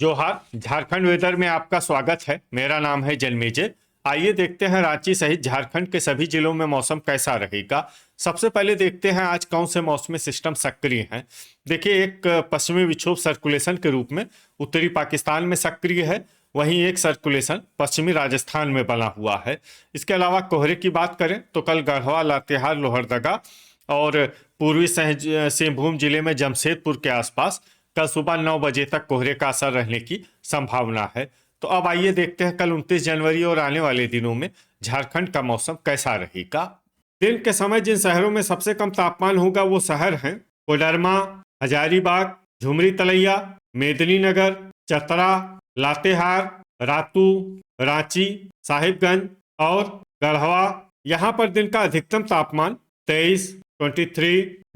जोहार। झारखंड वेदर में आपका स्वागत है। मेरा नाम है जन्मेजय। आइए देखते हैं रांची सहित झारखंड के सभी जिलों में मौसम कैसा रहेगा। सबसे पहले देखते हैं आज कौन से मौसमी सिस्टम सक्रिय हैं। देखिए, एक पश्चिमी विक्षोभ सर्कुलेशन के रूप में उत्तरी पाकिस्तान में सक्रिय है। वहीं एक सर्कुलेशन पश्चिमी राजस्थान में बना हुआ है। इसके अलावा कोहरे की बात करें तो कल गढ़वा, लातेहार, लोहरदगा और पूर्वी सिंहभूम जिले में जमशेदपुर के आसपास कल सुबह 9 बजे तक कोहरे का असर रहने की संभावना है। तो अब आइए देखते हैं कल 29 जनवरी और आने वाले दिनों में झारखंड का मौसम कैसा रहेगा। दिन के समय जिन शहरों में सबसे कम तापमान होगा वो शहर हैं कोडरमा, हजारीबाग, झुमरी तलैया, मेदिनीनगर, चतरा, लातेहार, रातू, रांची, साहिबगंज और गढ़वा। यहाँ पर दिन का अधिकतम तापमान 23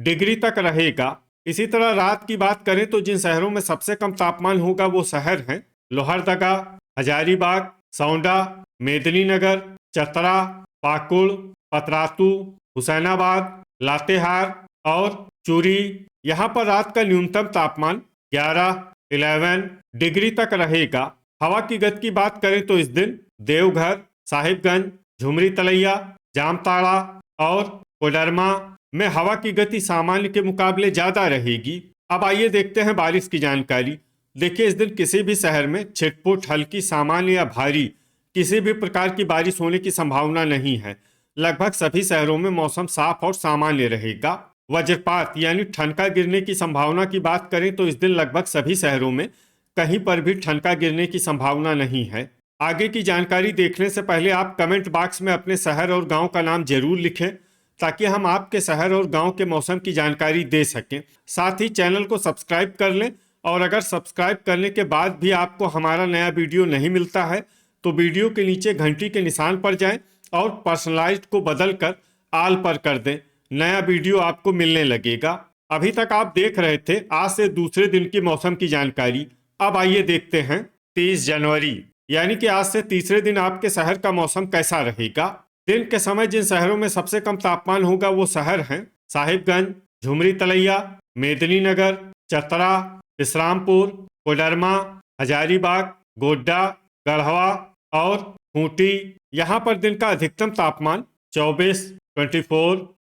डिग्री तक रहेगा। इसी तरह रात की बात करें तो जिन शहरों में सबसे कम तापमान होगा वो शहर हैं लोहरदगा, हजारीबाग, सौंडा, मेदिनीनगर, चतरा, पाकुड़, पतरातू, हुसैनाबाद, लातेहार और चूरी। यहाँ पर रात का न्यूनतम तापमान 11 डिग्री तक रहेगा। हवा की गति की बात करें तो इस दिन देवघर, साहिबगंज, झुमरी तलैया, जामताड़ा और कोडरमा में हवा की गति सामान्य के मुकाबले ज्यादा रहेगी। अब आइए देखते हैं बारिश की जानकारी। देखिए, इस दिन किसी भी शहर में छिटपुट, हल्की, सामान्य या भारी किसी भी प्रकार की बारिश होने की संभावना नहीं है। लगभग सभी शहरों में मौसम साफ और सामान्य रहेगा। वज्रपात यानी ठनका गिरने की संभावना की बात करें तो इस दिन लगभग सभी शहरों में कहीं पर भी ठनका गिरने की संभावना नहीं है। आगे की जानकारी देखने से पहले आप कमेंट बॉक्स में अपने शहर और गांव का नाम जरूर लिखें ताकि हम आपके शहर और गांव के मौसम की जानकारी दे सकें। साथ ही चैनल को सब्सक्राइब कर लें और अगर सब्सक्राइब करने के बाद भी आपको हमारा नया वीडियो नहीं मिलता है तो वीडियो के नीचे घंटी के निशान पर जाएं और पर्सनलाइज्ड को बदलकर आल पर कर दें। नया वीडियो आपको मिलने लगेगा। अभी तक आप देख रहे थे आज से दूसरे दिन की मौसम की जानकारी। अब आइए देखते हैं 30 जनवरी यानी कि आज से तीसरे दिन आपके शहर का मौसम कैसा रहेगा। दिन के समय जिन शहरों में सबसे कम तापमान होगा वो शहर हैं साहिबगंज, झुमरी तलैया, मेदिनीनगर, चतरा, इस्लामपुर, कोडरमा, हजारीबाग, गोड्डा, गढ़वा और खूंटी। यहाँ पर दिन का अधिकतम तापमान 24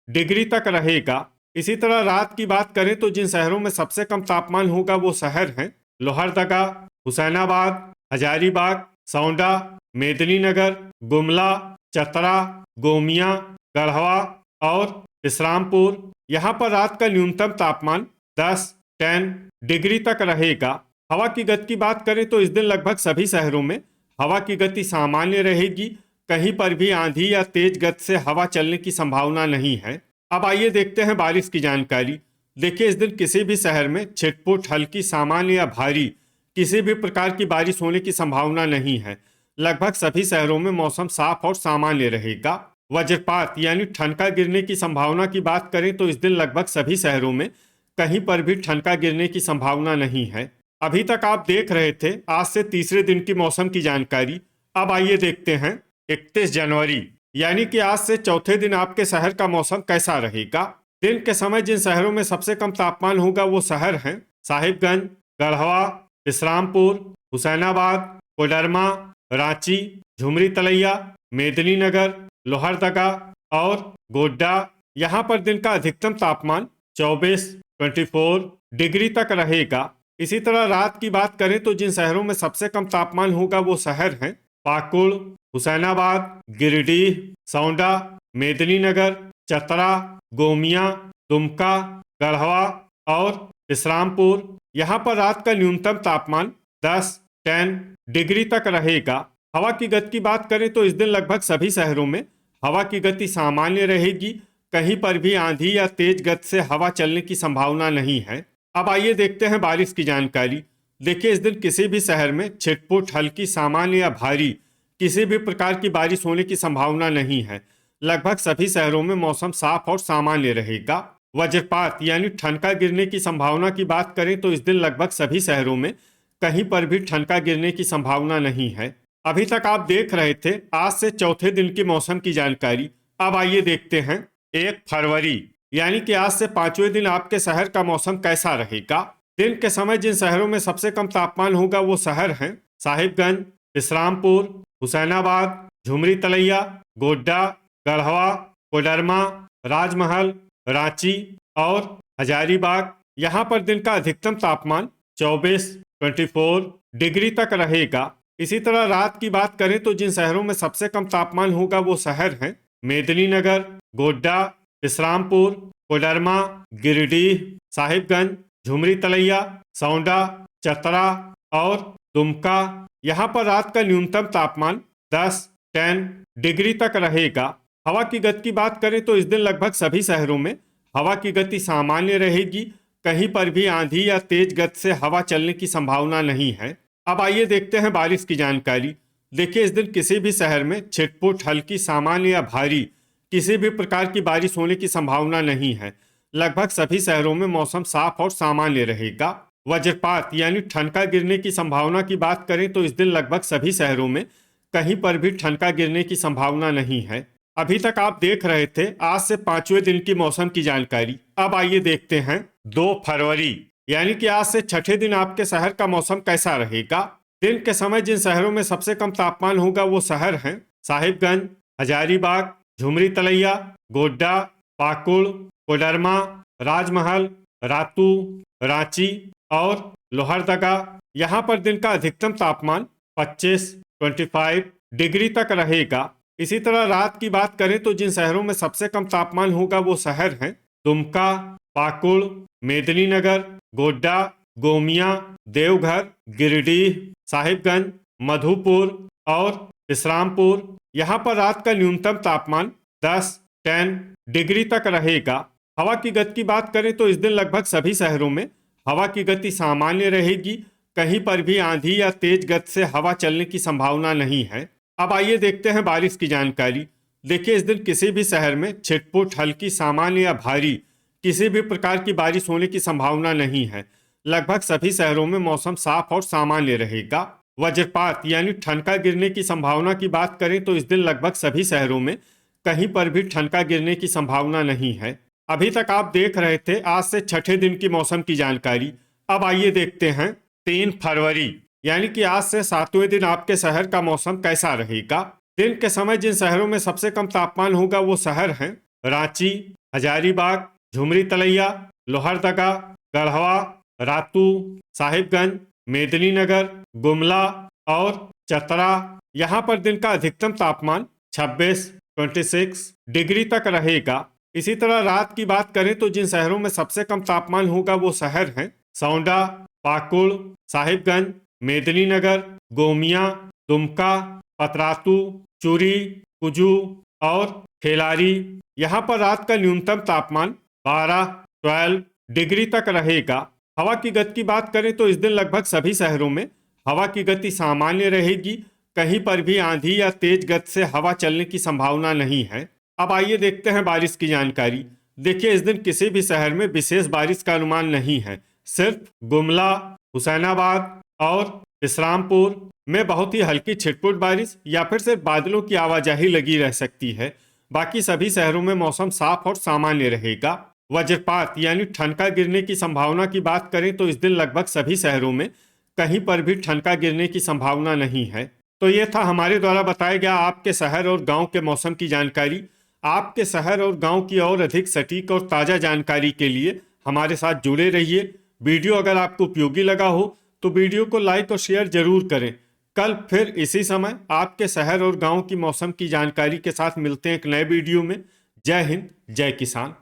डिग्री तक रहेगा। इसी तरह रात की बात करें तो जिन शहरों में सबसे कम तापमान होगा वो शहर हैं लोहरदगा, हुसैनाबाद, हजारीबाग, सौंडा, मेदिनीनगर, गुमला, चतरा, गोमिया, गढ़वा और इस्लामपुर। यहाँ पर रात का न्यूनतम तापमान 10 डिग्री तक रहेगा। हवा की गति की बात करें तो इस दिन लगभग सभी शहरों में हवा की गति सामान्य रहेगी। कहीं पर भी आंधी या तेज गति से हवा चलने की संभावना नहीं है। अब आइए देखते हैं बारिश की जानकारी। देखिए, इस दिन किसी भी शहर में छिटपुट, हल्की, सामान्य या भारी किसी भी प्रकार की बारिश होने की संभावना नहीं है। लगभग सभी शहरों में मौसम साफ और सामान्य रहेगा। वज्रपात यानी ठनका गिरने की संभावना की बात करें तो इस दिन लगभग सभी शहरों में कहीं पर भी ठनका गिरने की संभावना नहीं है। अभी तक आप देख रहे थे आज से तीसरे दिन की मौसम की जानकारी। अब आइए देखते हैं 31 जनवरी यानी कि आज से चौथे दिन आपके शहर का मौसम कैसा रहेगा। दिन के समय जिन शहरों में सबसे कम तापमान होगा वो शहर हैं साहिबगंज, गढ़वा, इस्लामपुर, हुसैनाबाद, कोडरमा, रांची, झुमरी तलैया, मेदिनीनगर, लोहरदगा और गोड्डा। यहाँ पर दिन का अधिकतम तापमान 24 डिग्री तक रहेगा। इसी तरह रात की बात करें तो जिन शहरों में सबसे कम तापमान होगा वो शहर हैं पाकुड़, हुसैनाबाद, गिरिडीह, सौंडा, मेदिनीनगर, चतरा, गोमिया, दुमका, गढ़वा और इस्लामपुर। यहाँ पर रात का न्यूनतम तापमान 10 डिग्री तक रहेगा। हवा की गति की बात करें तो इस दिन लगभग सभी शहरों में हवा की गति सामान्य रहेगी। कहीं पर भी आंधी या तेज गति से हवा चलने की संभावना नहीं है। अब आइए देखते हैं बारिश की जानकारी। देखिए, इस दिन किसी भी शहर में छिटपुट, हल्की, सामान्य या भारी किसी भी प्रकार की बारिश होने की संभावना नहीं है। लगभग सभी शहरों में मौसम साफ और सामान्य रहेगा। वज्रपात यानी ठनका गिरने की संभावना की बात करें तो इस दिन लगभग सभी शहरों में कहीं पर भी ठनका गिरने की संभावना नहीं है। अभी तक आप देख रहे थे आज से चौथे दिन की मौसम की जानकारी। अब आइए देखते हैं 1 फरवरी यानी कि आज से पांचवें दिन आपके शहर का मौसम कैसा रहेगा। दिन के समय जिन शहरों में सबसे कम तापमान होगा वो शहर हैं साहिबगंज, इस्लामपुर, हुसैनाबाद, झुमरी तलैया, गोड्डा, गढ़वा, कोडरमा, राजमहल, रांची और हजारीबाग। यहाँ पर दिन का अधिकतम तापमान 24 डिग्री तक रहेगा। इसी तरह रात की बात करें तो जिन शहरों में सबसे कम तापमान होगा वो शहर हैं मेदिनीनगर, गोड्डा, इस्लामपुर, कोडरमा, गिरिडीह, साहिबगंज, झुमरी तलैया, सौंडा, चतरा और दुमका। यहाँ पर रात का न्यूनतम तापमान 10 डिग्री तक रहेगा। हवा की गति की बात करें तो इस दिन लगभग सभी शहरों में हवा की गति सामान्य रहेगी। कहीं पर भी आंधी या तेज गति से हवा चलने की संभावना नहीं है। अब आइए देखते हैं बारिश की जानकारी। देखिए, इस दिन किसी भी शहर में छिटपुट, हल्की, सामान्य या भारी किसी भी प्रकार की बारिश होने की संभावना नहीं है। लगभग सभी शहरों में मौसम साफ और सामान्य रहेगा। वज्रपात यानी ठनका गिरने की संभावना की बात करें तो इस दिन लगभग सभी शहरों में कहीं पर भी ठनका गिरने की संभावना नहीं है। अभी तक आप देख रहे थे आज से 5वें दिन की मौसम की जानकारी। अब आइए देखते हैं 2 फरवरी यानी कि आज से 6ठे दिन आपके शहर का मौसम कैसा रहेगा। दिन के समय जिन शहरों में सबसे कम तापमान होगा वो शहर हैं साहिबगंज, हजारीबाग, झुमरी तलैया, गोड्डा, पाकुड़, कोडरमा, राजमहल, रातू, रांची और लोहरदगा। यहाँ पर दिन का अधिकतम तापमान 25 डिग्री तक रहेगा। इसी तरह रात की बात करें तो जिन शहरों में सबसे कम तापमान होगा वो शहर हैं दुमका, पाकुड़, मेदिनीनगर, गोड्डा, गोमिया, देवघर, गिरिडीह, साहिबगंज, मधुपुर और इस्लामपुर। यहाँ पर रात का न्यूनतम तापमान 10 डिग्री तक रहेगा। हवा की गति की बात करें तो इस दिन लगभग सभी शहरों में हवा की गति सामान्य रहेगी। कहीं पर भी आंधी या तेज गति से हवा चलने की संभावना नहीं है। अब आइए देखते हैं बारिश की जानकारी। देखिए, इस दिन किसी भी शहर में छिटपुट, हल्की, सामान्य या भारी किसी भी प्रकार की बारिश होने की संभावना नहीं है। लगभग सभी शहरों में मौसम साफ और सामान्य रहेगा। वज्रपात यानी ठनका गिरने की संभावना की बात करें तो इस दिन लगभग सभी शहरों में कहीं पर भी ठनका गिरने की संभावना नहीं है। अभी तक आप देख रहे थे आज से 6ठे दिन की मौसम की जानकारी। अब आइए देखते हैं 3 फरवरी यानी कि आज से 7वें दिन आपके शहर का मौसम कैसा रहेगा। दिन के समय जिन शहरों में सबसे कम तापमान होगा वो शहर हैं रांची, हजारीबाग, झुमरी तलैया, लोहरदगा, गढ़वा, रातू, साहिबगंज, मेदिनीनगर, गुमला और चतरा। यहाँ पर दिन का अधिकतम तापमान 26 डिग्री तक रहेगा। इसी तरह रात की बात करें तो जिन शहरों में सबसे कम तापमान होगा वो शहर हैं सौंडा, पाकुड़, साहिबगंज, मेदिनीनगर, गोमिया, दुमका, पतरातू, चूरी, कुजू और खेलारी। यहाँ पर रात का न्यूनतम तापमान 12 डिग्री तक रहेगा। हवा की गति की बात करें तो इस दिन लगभग सभी शहरों में हवा की गति सामान्य रहेगी। कहीं पर भी आंधी या तेज गति से हवा चलने की संभावना नहीं है। अब आइए देखते हैं बारिश की जानकारी। देखिए, इस दिन किसी भी शहर में विशेष बारिश का अनुमान नहीं है। सिर्फ गुमला, हुसैनाबाद और इस्लामपुर में बहुत ही हल्की छिटपुट बारिश या फिर सिर्फ बादलों की आवाजाही लगी रह सकती है। बाकी सभी शहरों में मौसम साफ और सामान्य रहेगा। वज्रपात यानी ठनका गिरने की संभावना की बात करें तो इस दिन लगभग सभी शहरों में कहीं पर भी ठनका गिरने की संभावना नहीं है। तो ये था हमारे द्वारा बताया गया आपके शहर और गांव के मौसम की जानकारी। आपके शहर और गांव की और अधिक सटीक और ताज़ा जानकारी के लिए हमारे साथ जुड़े रहिए। वीडियो अगर आपको उपयोगी लगा हो तो वीडियो को लाइक और शेयर जरूर करें। कल फिर इसी समय आपके शहर और गांव की मौसम की जानकारी के साथ मिलते हैं एक नए वीडियो में। जय हिंद, जय किसान।